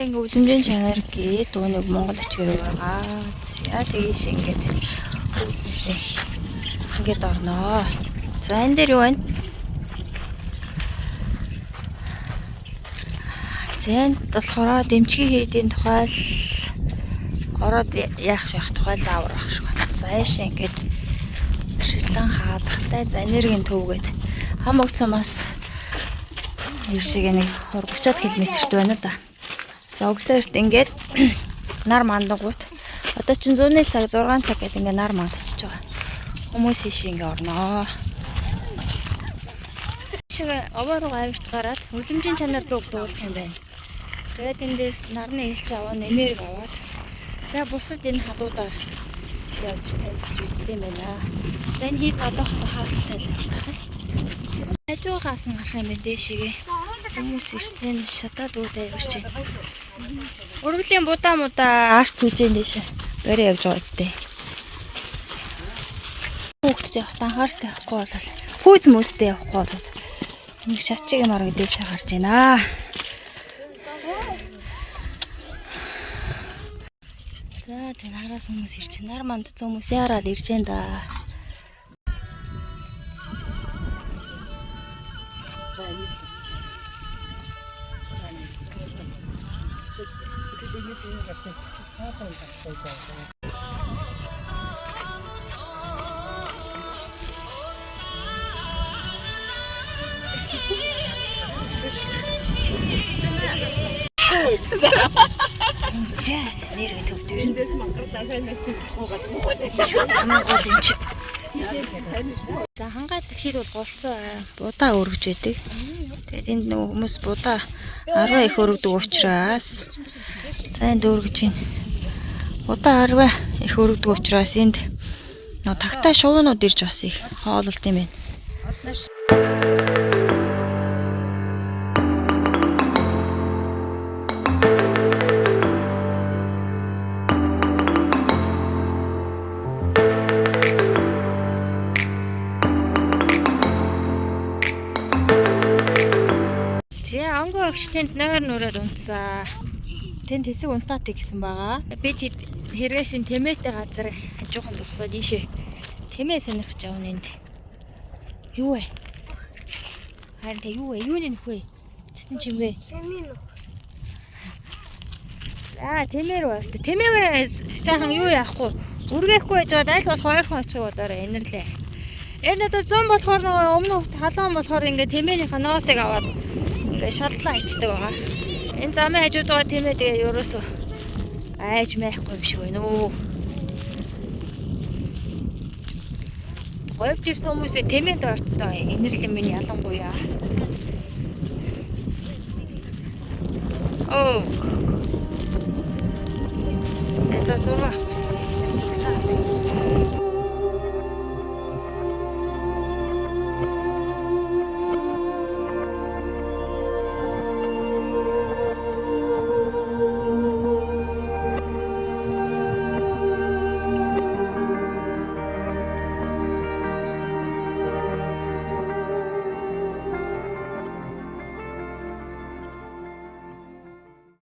Ингээ үлэмжийн чанар гээд нэг Монгол ичгэр байгаа. За тэгээс ингээд үлдээсэй. Ингээд орноо. За энэ дээр юу байна? Зэнд болохоор дэмчгийн хийдийн тухай ороод яах тухай заавар байх шиг байна. За яаш ингээд шилэн хаадахтай за энергийн төвгээд хам огцомоос ийшээ нэг 30-30 км-т байна да. За өглөөрт ингээд нар мандангууд одоо чинь 100-ны цаг 6 цаг гэдэг ингээд нар мандчихж байгаа. Хүмүүс ийшээ ингээд орноо. Шиг овоороо авирч гараад үлэмжийн чанар дуулах юм байна. Тэгээд эндээс нарны илж аваад энерги аваад за бусад энэ хадуудаар явж тавьчих үзтэй юм байна. За энэ хэд одоо хаалттай л байна. Хажуугаас нь гарах юм дээшээ. Хүмүүс ирцэн шатаад үүдээ явж байна. Өргөлийн будаа арс хүжэн дэше. Барай явж байгаа үстэй. Хүүхдтэй анхааралтай явахгүй бол хүйц мөстэй явахгүй бол нэг шатчиг юм арга дээшээ гарч байна. За тэр хараас хүмүүс ирж нар манд хүмүүс яраад ирж байна да. За нэрээ төвдөр. За хангаад дэлхийд бол голцоо будаа өргөж байдаг. Тэгээд энд нөгөө хүмүүс будаа 10 их өргөдөг учраас за энд өргөж байна. Будаа 10 их өргөдөг учраас энд нөгөө тагтай шуунууд ирж бас их хоололт юм байна. За онгоо өгч тэнд нойр нүрээд унтсаа. Тэнд хэсэг унтаатай гэсэн байгаа. Би хэрэгээс энэ тэмээтэй газар хажуухан зогсоод ийшээ тэмээ сонирхож явна энд. Юу вэ? Харин тэ юу вэ? Юуны нөхөө? Цэцэн чимээ. Тэмээ нөх. За тэмээ рүү авч. Тэмээгээр сайхан юу яахгүй. Үргээхгүй байж бод аль болох ойрхон очих бодоорой энэрлээ. Энэ одоо 100 болохоор нөгөө өмнө халуун болохоор ингээ тэмээнийхээ ноосыг аваад ингээ шалдлаа ичдэг байгаа. Энэ замын хажууд байгаа тэмээ тэгээ ерөөсөө айж майхгүй юм шиг байна уу. Говьд ирсэн хүмүүсээ тэмээнд ортой энэрлэн миний ялангуяа. За сураа.